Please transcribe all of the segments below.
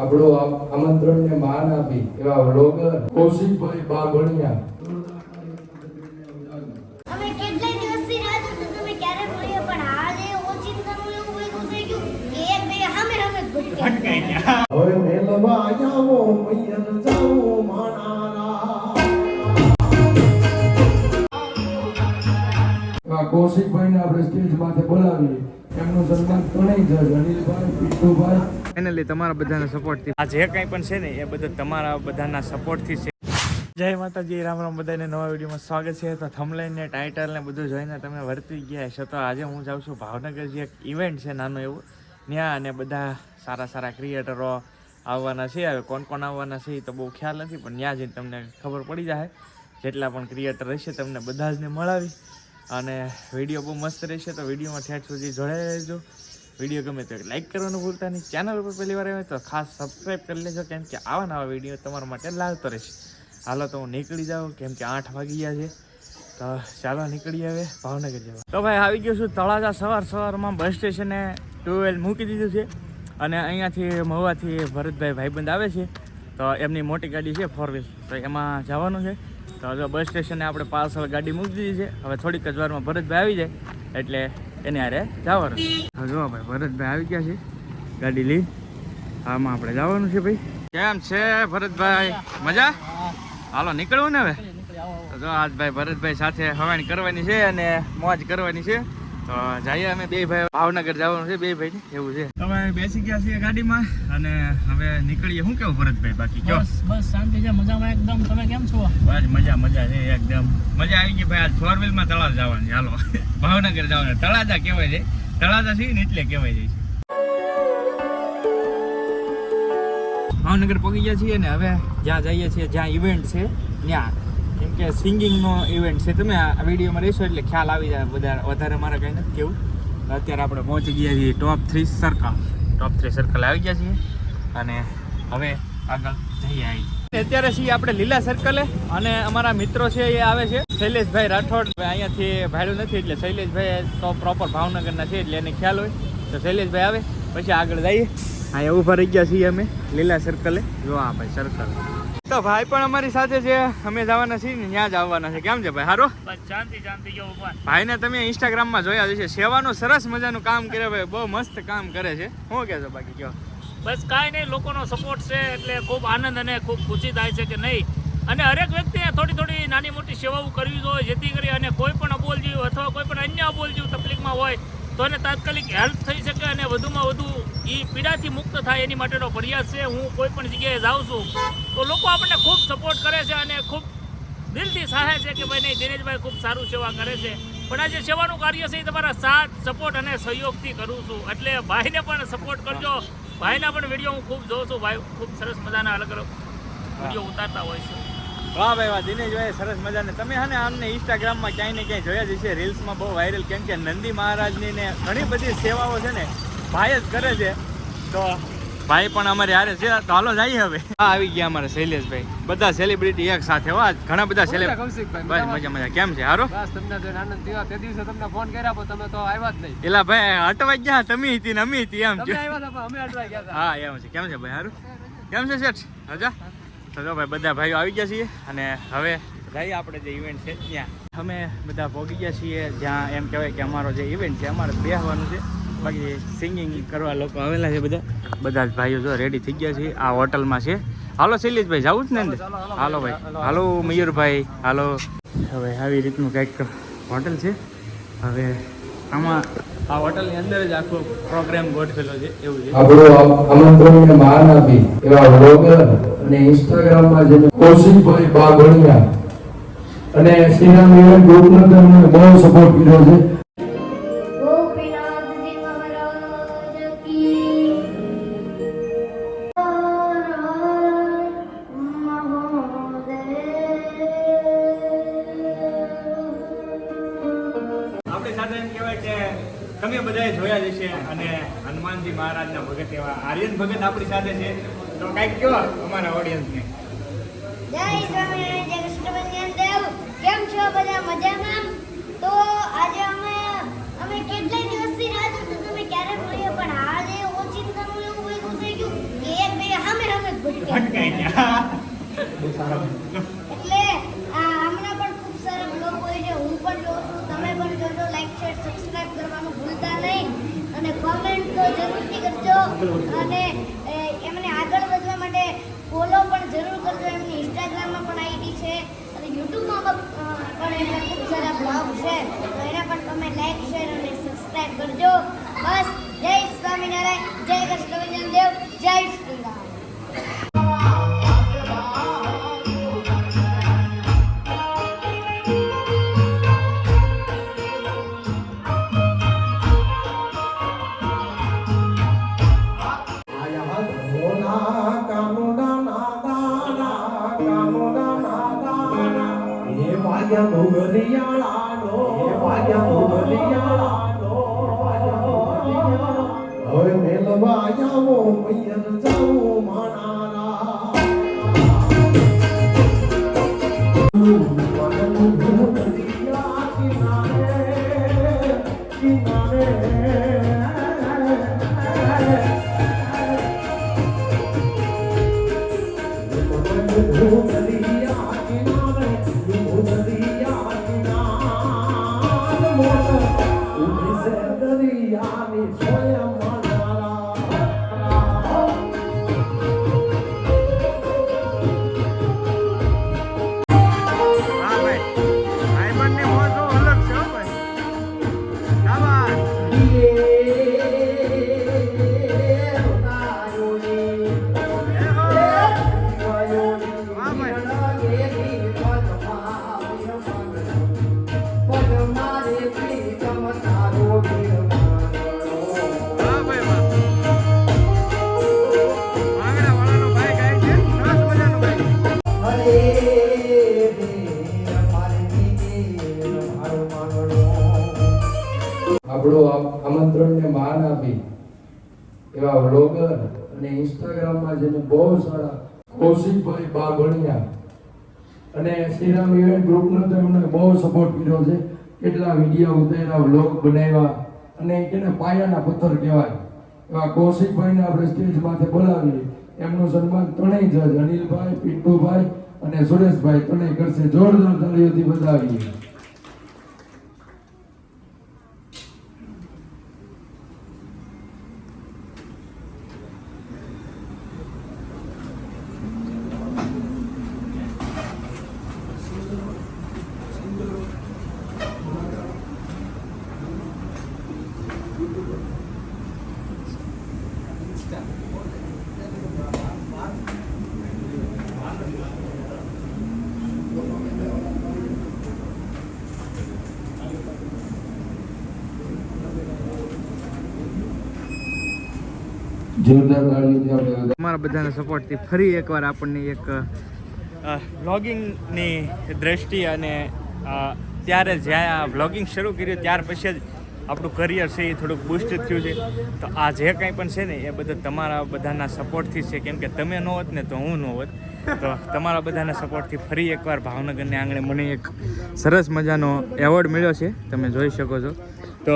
આપણો આમંત્રણને માન આપી એવા વ્લોગર કૌશિકભાઈ બાગણિયા અમે કેટલા દિવસથી રાહ જોતા તમે ક્યારે મળ્યો પણ આજે ઓચિંતાનું એવું બધું થઈ ગયું કે એક બે સામે ભટકાઈ ગયા. હવે મેલવા આવો મૈયર જાઓ માણારા કૌશિકભાઈને આપણે સ્ટેજ માથે બોલાવીએ. એમનું સન્માન ત્રણેય જજ અનિલભાઈ, પીટુભાઈ. ફાઇનલી તમારા બધાના સપોર્ટથી આ જે કંઈ પણ છે ને એ બધું તમારા બધાના સપોર્ટથી છે. જય માતાજી, રામ રામ, બધાને નવા વિડીયોમાં સ્વાગત છે. તો થંબનેલ ને ટાઇટલ ને બધું જોઈને તમે વર્તી ગયા છો. તો આજે હું જાઉં છું ભાવનગર, જે એક ઇવેન્ટ છે નાનું એવું ત્યાં, અને બધા સારા સારા ક્રિએટરો આવવાના છે. હવે કોણ કોણ આવવાના છે એ તો બહુ ખ્યાલ નથી, પણ ત્યાં જઈને તમને ખબર પડી જાય. જેટલા પણ ક્રિએટર રહેશે તમને બધા જને મળાવી, અને વિડીયો બહુ મસ્ત રહેશે. તો વિડીયોમાં ઠેઠ સુધી જોડાઈ રહેજો. વિડીયો ગમે તો લાઈક કરવાનું ભૂલતા નહીં. ચેનલ ઉપર પહેલી વાર આવે તો ખાસ સબસ્ક્રાઈબ કરી લેજો, કેમ કે આવા નવા વિડીયો તમારા માટે લાવતો રહેશે. હાલો તો હું નીકળી જાઉં, કેમ કે 8 વાગી ગયા છે. તો ચાલો નીકળી આવે ભાવનગર જવા. તો ભાઈ આવી ગયો છું તળાજા. સવારમાં બસ સ્ટેશને 12 મૂકી દીધું છે, અને અહીંયાથી મહુવાથી ભરતભાઈ ભાઈબંધ આવે છે. તો એમની મોટી ગાડી છે 4 વ્હીલ, તો એમાં જવાનું છે. તો જો બસ સ્ટેશને આપણે પાર્સલ ગાડી મૂકી દીધી છે. હવે થોડીક જ વારમાં ભરતભાઈ આવી જાય એટલે એને હારે જવાનું. જો ભાઈ ભરતભાઈ આવી ગયા છે ગાડી લઈ. આમાં આપણે જવાનું છે. ભાઈ કેમ છે ભરતભાઈ? મજા? હાલો નીકળવું ને હવે. તો જો આજ ભાઈ ભરતભાઈ સાથે હવાણી કરવાની છે અને મોજ કરવાની છે. તો જઈએ અમે બે ભાઈ. ભાવનગર જવાનું છે બે ભાઈ, એવું છે. હવે બેસી ગયા છીએ ગાડીમાં અને હવે નીકળીએ. શું કેવું ભરતભાઈ? બાકી કયો? બસ શાંતિ છે, મજામાં એકદમ. તમે કેમ છો? બસ મજા છે એકદમ. મજા આવી ગઈ ભાઈ. આજ 4 વ્હીલમાં તળાજા જવાની. હાલો ભાવનગર જવાનું. તળાજા કહેવાય છે, તળાજા છે ને એટલે કહેવાય જાય છે. ભાવનગર પહોંચી ગયા છીએ ને હવે જ્યાં જઈએ છીએ, જ્યાં ઇવેન્ટ છે ત્યાં, કેમ કે સિંગિંગનો ઇવેન્ટ છે. તમે આ વિડીયોમાં રહેશો એટલે ખ્યાલ આવી જાય. વધારે મારે કંઈ નથી કેવું. અત્યારે આપણે પહોંચી ગયા છીએ ટોપ 3 સર્કલ આવી ગયા છીએ, અને હવે આગળ જઈએ. અત્યારે છીએ આપણે લીલા સર્કલે, અને અમારા મિત્રો છે એ આવે છે. શૈલેષભાઈ રાઠોડ અહીંયાથી ભાડું નથી, એટલે શૈલેષભાઈ તો પ્રોપર ભાવનગરના છે એટલે એને ખ્યાલ હોય. તો શૈલેષભાઈ આવે પછી આગળ જઈએ. અહીંયા ઊભા રહી ગયા છીએ અમે લીલા સર્કલે. જો આ ભાઈ સર્કલ. તો ભાઈ પણ અમારી સાથે છે. અમે જવાના છીએ ને ત્યાં જ આવવાના છે. કેમ છે ભાઈ? સારું? શાંતિ જો ઉપર. ભાઈને તમે ઇન્સ્ટાગ્રામમાં જોયા છે. સેવાનું સરસ મજાનું કામ કરે ભાઈ, બહુ મસ્ત કામ કરે છે. શું કહેશો બાકી? કયો? બસ કાંઈ નહીં, લોકોનો સપોર્ટ છે એટલે ખૂબ આનંદ અને ખૂબ ખુશી થાય છે કે નહીં. અને હરેક વ્યક્તિએ થોડી નાની મોટી સેવાઓ કરવી જોઈએ, જેથી કરી અને કોઈ પણ અબોલજીવ અથવા કોઈ પણ અન્ય અબોલજીવ તકલીફમાં હોય તો એને તાત્કાલિક હેલ્પ થઈ શકે અને વધુમાં વધુ એ પીડાથી મુક્ત થાય એની માટેનો પ્રયાસ છે. હું કોઈ પણ જગ્યાએ જાઉં છું તો લોકો આપણને ખૂબ સપોર્ટ કરે છે અને ખૂબ દિલથી સહાય છે કે ભાઈ નહીં, દિનેશભાઈ ખૂબ સારું સેવા કરે છે. પણ આ જે સેવાનું કાર્ય છે એ તમારા સાથ, સપોર્ટ અને સહયોગથી કરું છું. એટલે ભાઈને પણ સપોર્ટ કરજો. ભાઈના પણ વિડીયો હું ખૂબ જોઉં છું. ભાઈ ખૂબ સરસ મજાના અલગ અલગ વિડીયો ઉતારતા હોય છે. વાહ ભાઈ વાહ, દિનેશભાઈ સરસ મજાને. તમે હા ને આમને ઇન્સ્ટાગ્રામમાં ક્યાંય ને ક્યાંય જોયા જ છે, રીલ્સમાં બહુ વાયરલ. કેમ કે નંદી મહારાજની ને ઘણી બધી સેવાઓ છે ને ભાઈ જ કરે છે. તો ભાઈ પણ અમારે હારે છે. તો હાલો જઈએ હવે. હા આવી ગયા અમારે શૈલેષભાઈ. બધા સેલિબ્રિટી એક સાથે. વાહ, ઘણા બધા સેલિબ્રિટી. બસ મજા. કેમ છે? હારો? બસ તમને જોઈને આનંદ થયો. તે દિવસે તમને ફોન કર્યા પણ તમે તો આવ્યા જ નહીં. એલા ભાઈ અટવાઈ ગયા. તમે હતી ને અમે હતી એમ. તમે આવ્યા હતા પણ અમે અટવાઈ ગયા હતા. હા એમ છે. કેમ છે ભાઈ? હારું? કેમ છે શેઠ? રજા? તો જો ભાઈ બધા ભાઈઓ આવી ગયા છીએ, અને હવે જઈએ આપણે જે ઇવેન્ટ છે ત્યાં. અમે બધા પહોંચી ગયા છીએ જ્યાં એમ કહેવાય કે અમારો જે ઇવેન્ટ છે અમારે બેસવાનું છે. બાકી સિંગિંગ કરવા લોકો આવેલા છે. બધા જ ભાઈઓ જો રેડી થઈ ગયા છે. આ હોટલમાં છે. હાલો શૈલેષભાઈ, જવું જ ને? હાલો ભાઈ. હાલો મયુરભાઈ. હાલો. હવે આવી રીતનું કંઈક હોટલ છે. હવે આમાં આ હોટલની અંદર જ આખો પ્રોગ્રામ ગોઠવેલો છે એવું છે. આપણો આમંત્રણને માન આપી એવા વ્લોગર અને ઇન્સ્ટાગ્રામમાં જે કૌશિકભાઈ બાગણિયા અને શ્રીરામ ઇવેન્ટ ગ્રુપનો તમને બહુ સપોર્ટ કર્યો છે. ગોપીનાથજી મહારાજ કી આપણી સાથે એમ કહેવાય કે તમે બધાએ જોયા જ હશે, અને હનુમાનજી મહારાજના ભગત એવા આર્યન ભગત આપણી સાથે છે. તો કંઈક કહો અમારા ઓડિયન્સને. જય સ્વામિનારાયણ, જય કૃષ્ણ દેવ. કેમ છો બધા? મજામાં? તો આજે અમે કેટલા દિવસથી રાહ જોતા તમે ક્યારે મળ્યો પણ આજે ઓચિંતાનું એવું બધું થઈ ગયું કે એક બે સામે એટલે હમણાં પણ ખૂબ સારા બ્લોગ હોય છે, હું પણ જોઉં છું, તમે પણ જોજો. લાઈક શેર સબસ્ક્રાઇબ કરવાનું ભૂલતા નહીં અને કોમેન્ટ તો જરૂરથી કરજો અને એમને આગળ વધવા માટે ફોલો પણ જરૂર કરજો. એમની ઇન્સ્ટાગ્રામમાં પણ આઈડી છે અને યુટ્યુબમાં પણ એમના ખૂબ સારા બ્લોગ છે, તો એના પણ તમે લાઈક શેર અને સબસ્ક્રાઇબ કરજો. બસ, જય સ્વામિનારાયણ, જય કૃષ્ણ દેવ, જય શ્રી રામ. હવે મેલવા આવો મૈયર જાઓ માણારા આપણો આમંત્રણને માન આપી એવા વ્લોગર અને ઇન્સ્ટાગ્રામમાં જેને બહુ સારા કૌશિકભાઈ બાભણિયા અને શ્રીરામ ઇવેન્ટ ગ્રુપનો તો એમણે બહુ સપોર્ટ કર્યો છે. કેટલા વિડીયો ઉતાર્યા, વ્લોગ બનાવ્યા અને એને પાયાના પથ્થર કહેવાય એવા કૌશિકભાઈને આપણે સ્ટેજ માથે બોલાવીએ. એમનું સન્માન ત્રણેય જજ અનિલભાઈ, પિન્ટુભાઈ અને સુરેશભાઈ ત્રણેય કરશે. જોરદાર તાળીઓથી વધાવીએ. જોરદાર તાળીઓથી આપણે તમારા બધાના સપોર્ટથી ફરી એકવાર આપણને એક વ્લોગિંગની દ્રષ્ટિ અને ત્યારે જ્યારે આ વ્લોગિંગ શરૂ કર્યું ત્યાર પછી જ આપણું કરિયર છે એ થોડુંક બૂસ્ટ થયું છે. તો આ જે કંઈ પણ છે ને એ બધું તમારા બધાના સપોર્ટથી છે, કેમ કે તમે ન હોત ને તો હું ન હોત. તો તમારા બધાના સપોર્ટથી ફરી એકવાર ભાવનગરને આંગણે મને એક સરસ મજાનો એવોર્ડ મળ્યો છે, તમે જોઈ શકો છો. તો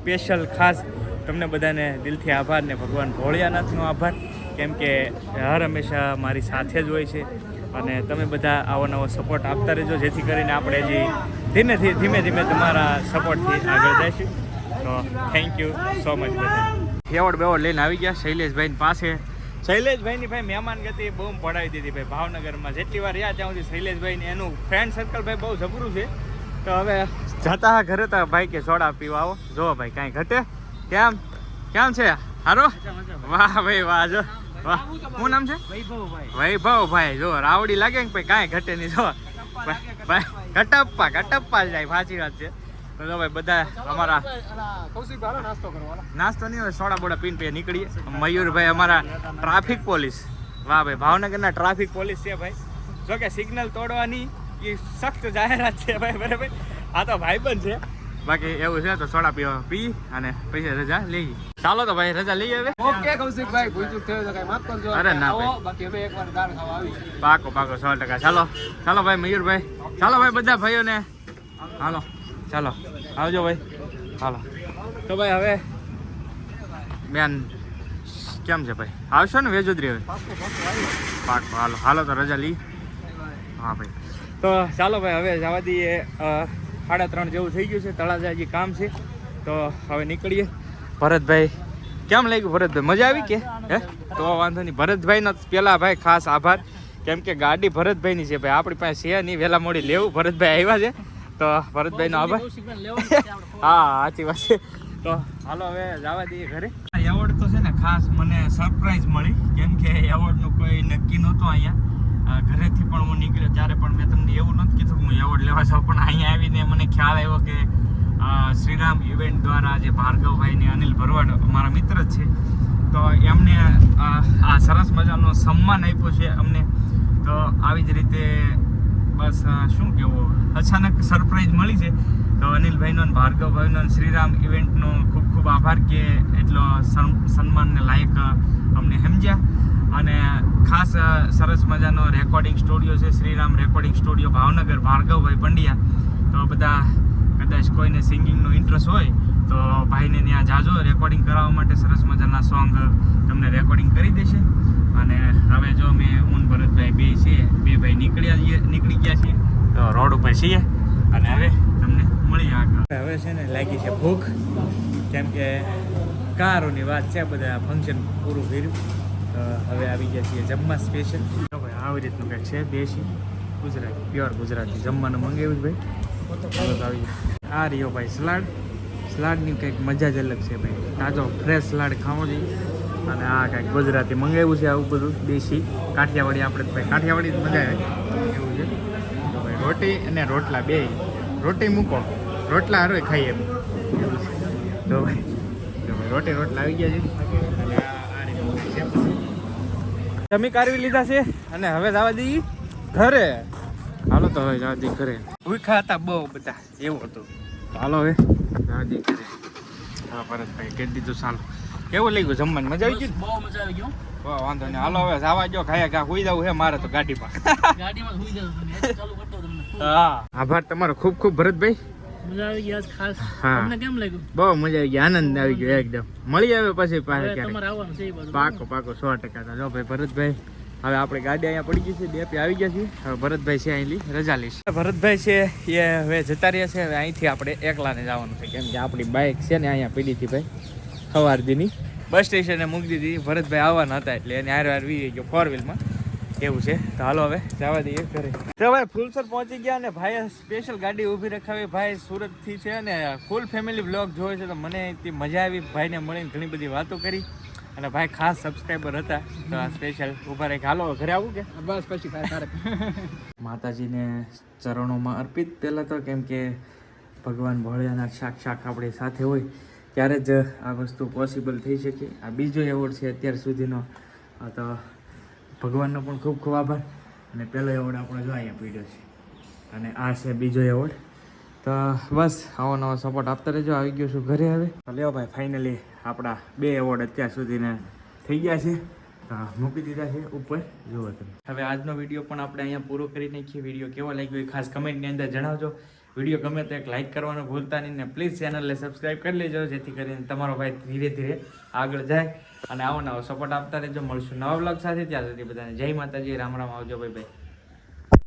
સ્પેશિયલ ખાસ તમને બધાને દિલથી આભાર ને ભગવાન ભોળિયાનાથનો આભાર, કેમ કે હર હંમેશા મારી સાથે જ હોય છે અને તમે બધા આવો નવો સપોર્ટ આપતા રહેજો, જેથી કરીને આપણે હજી ધીમે ધીમે તમારા સપોર્ટથી આગળ જઈશું. તો થેન્ક યુ સો મચ બધા. એવોર્ડ બેવોર્ડ લઈને આવી ગયા શૈલેષભાઈની પાસે. શૈલેષભાઈની ભાઈ મહેમાન ગતિ બહુ પડાવી દીધી ભાઈ ભાવનગરમાં. જેટલી વાર રહ્યા ત્યાં સુધી શૈલેષભાઈને એનું ફ્રેન્ડ સર્કલ ભાઈ બહુ જબરું છે. તો હવે જતા ઘરે તો ભાઈ કે સોડા પીવા આવો. જો ભાઈ કાંઈ ઘટે કેમ છે? હારો? વાહ ભાઈ વાહ. જો વાહ, શું નામ છે? વૈભવભાઈ. જો રાવડી લાગે ને ભાઈ કાંઈ ઘટે નહીં. જો ભાઈ કટપ્પા જાય, સાચી વાત છે. તો જો ભાઈ બધા અમારા નાસ્તો નહીં હોય, સોડા બોડા પીને પછી નીકળીએ. મયુરભાઈ અમારા ટ્રાફિક પોલીસ. વાહ ભાઈ, ભાવનગરના ટ્રાફિક પોલીસ છે ભાઈ. જો કે સિગ્નલ તોડવાની એ સખ્ત જાહેરાત છે ભાઈ, બરાબર. આ તો ભાઈબંધ છે, બાકી એવું છે તો સોડા પી અને પછી રજા લઈએ. ચાલો તો ભાઈ રજા લઈએ હવે. ઓકે કૌશિકભાઈ, ભૂલ થયો તો કઈ માફ કરજો. અરે ના ભાઈ, બાકી હવે એકવાર દાળ ખાવા આવી. પાકો 100%. ચાલો ભાઈ મયુરભાઈ, ચાલો ભાઈ બધા ભાઈઓને હાલો, ચાલો આવજો ભાઈ. હાલો તો ભાઈ હવે બેન કેમ છે ભાઈ? આવશો ને વેજોદરી હવે? પાક હાલો હાલો તો રજા લઈ. હા ભાઈ, તો ચાલો ભાઈ હવે જવા દઈએ. 3:30 જેવું થઈ ગયું છે. તળાજા હજી કામ છે, તો હવે નીકળીએ. ભરતભાઈ કેમ લાગ્યું? ભરતભાઈ મજા આવી કે? હે તો વાંધો નહીં. ભરતભાઈનો પહેલાં ભાઈ ખાસ આભાર, કેમ કે ગાડી ભરતભાઈની છે ભાઈ, આપણી પાસે છે નહીં. વહેલા મોડી લેવું, ભરતભાઈ આવ્યા છે, તો ભરતભાઈનો આભાર. હા સાચી વાત છે. તો હાલો હવે જવા દઈએ ઘરે. એવોર્ડ તો છે ને ખાસ મને સરપ્રાઈઝ મળી, કેમ કે એવોર્ડનું કોઈ નક્કી નહોતું. અહીંયા ઘરેથી પણ હું નીકળ્યો ત્યારે પણ મેં તમને એવું નથી કીધું કે હું એવોર્ડ લેવા જાઉં, પણ અહીંયા આવીને મને ખ્યાલ આવ્યો કે શ્રીરામ ઇવેન્ટ દ્વારા જે ભાર્ગવભાઈ ને અનિલ ભરવાડ મારા મિત્ર જ છે, તો એમને આ સરસ મજાનો સન્માન આપ્યો છે અમને. તો આવી જ રીતે બસ શું કહેવું, અચાનક સરપ્રાઈઝ મળી છે. તો અનિલભાઈનો અને ભાર્ગવભાઈનો અને શ્રીરામ ઇવેન્ટનો ખૂબ ખૂબ આભાર કે એટલો સન્માનને લાયક અમને સમજ્યા. અને ખાસ સરસ મજાનો રેકોર્ડિંગ સ્ટુડિયો છે, શ્રીરામ રેકોર્ડિંગ સ્ટુડિયો ભાવનગર, ભાર્ગવભાઈ પંડ્યા. તો બધા કદાચ કોઈને સિંગિંગનો ઇન્ટરેસ્ટ હોય તો ભાઈને ત્યાં જાજો રેકોર્ડિંગ કરાવવા માટે. સરસ મજાના સોંગ તમને રેકોર્ડિંગ કરી દેશે. અને હવે જો મેં ભરતભાઈ બે ભાઈ નીકળી ગયા છીએ, તો રોડ ઉપર છીએ અને હવે તમને મળી આગળ. હવે છે ને લાગી છે ભૂખ, કેમ કે કારોની વાત છે, બધા ફંક્શન પૂરું કર્યું, તો હવે આવી ગયા છીએ જમવા સ્પેશિયલ. ભાઈ આવી રીતનું કંઈક છે, દેશી ગુજરાતી, પ્યોર ગુજરાતી જમવાનું મંગાવ્યું ભાઈ. આવી આ રહ્યો ભાઈ સલાડ. સલાડની કંઈક મજા જ અલગ છે ભાઈ, તાજો ફ્રેશ સલાડ ખાવો જોઈએ. અને આ કંઈક ગુજરાતી મંગાવ્યું છે, આવું બધું દેશી કાઠિયાવાડી. આપણે ભાઈ કાઠિયાવાડી જ મજા આવે એવું છે. તો ભાઈ રોટી અને રોટલા બે, રોટી મૂકો, રોટલા હરોય ખાઈએ એમ એવું છે. તો ભાઈ રોટી રોટલા આવી ગયા છે. અને આ રીતે જમી કારવી લીધા છે અને હવે જવા દઈએ ઘરે. હાલો તો હવે જવા દઈએ ઘરે. ભૂખા હતા બહુ બધા, એવું હતું. હાલો હવે જવા દઈએ ઘરે. હા ભરતભાઈ કહી દીધું. ચાલો કેવું લાગ્યું જમવાનું? મજા આવી ગઈ? બહુ મજા આવી ગયો. વાંધો નહીં, હાલો હવે જવા જો. ખાયા ક્યાં સુઈ જવું છે મારે તો ગાડીમાં. ગાડીમાં સુઈ જવું ચાલુ કરતો તમને. હા આભાર તમારો ખૂબ ખૂબ ભરતભાઈ. મજા આવી ગઈ આજ ખાસ. હા તમને કેમ લાગ્યું? બહુ મજા આવી ગઈ, આનંદ આવી ગયો એકદમ. મળી આવે પછી પાછા ક્યારેક. તમારે આવવાનું છે એ બાજુ. પાકો 100%. જો ભાઈ ભરતભાઈ હવે આપણે ગાડી અહીંયા પડી ગઈ છે, બે આવી ગયા છીએ. હવે ભરતભાઈ છે અહીં રજા લઈશ. ભરતભાઈ છે એ હવે જતા રહ્યા છે. હવે અહીંથી આપણે એકલાને જવાનું છે, કેમ કે આપણી બાઇક છે ને અહીંયા પડી હતી ભાઈ સવારદીની, બસ સ્ટેશને મૂકી દીધી. ભરતભાઈ આવવાના હતા એટલે એને હાર વી ગયો 4 વ્હીલમાં, એવું છે. તો હાલો હવે જવા દઈએ ઘરે. તો ભાઈ ફૂલસર પહોંચી ગયા અને ભાઈએ સ્પેશિયલ ગાડી ઊભી રખાવી. ભાઈ સુરતથી છે અને ફૂલ ફેમિલી બ્લોગ જોવે છે, તો મને તે મજા આવી. ભાઈને મળીને ઘણી બધી વાતો કરી અને ભાઈ ખાસ સબસ્ક્રાઈબર હતા, તો આ સ્પેશિયલ ઊભા રહી. હાલો ઘરે આવું કે બસ પછી માતાજીને ચરણોમાં અર્પિત પહેલાં તો, કેમ કે ભગવાન ભોળિયાનાથ સાક્ષાત આપણી સાથે હોય ત્યારે જ આ વસ્તુ પોસિબલ થઈ શકે. આ બીજો એવોર્ડ છે અત્યાર સુધીનો, તો ભગવાનનો પણ ખૂબ ખૂબ આભાર. અને પહેલો એવોર્ડ આપણો જો અહીંયા પીડ્યો છે અને આ છે બીજો એવોર્ડ. તો બસ આવો નવો સપોર્ટ આપતા રહેજો. આવી ગયો છું ઘરે હવે. તો લ્યો ભાઈ ફાઇનલી આપણા 2 એવોર્ડ અત્યાર સુધીને થઈ ગયા છે, તો મૂકી દીધા છે ઉપર. જુઓ તમે. હવે આજનો વિડીયો પણ આપણે અહીંયા પૂરો કરી નાખીએ. વિડીયો કેવો લાગ્યો એ ખાસ કમેન્ટની અંદર જણાવજો. વિડીયો ગમે તો એક લાઇક કરવાનું ભૂલતા નહીં ને પ્લીઝ ચેનલને સબસ્ક્રાઈબ કરી લેજો, જેથી કરીને તમારો ભાઈ ધીરે ધીરે આગળ જાય અને આવો નવો સપોર્ટ આપતા રહેજો. મળશું નવા વ્લોગ સાથે. ત્યાં સુધી બધાને જય માતાજી, રામ રામ. આવજો ભાઈ.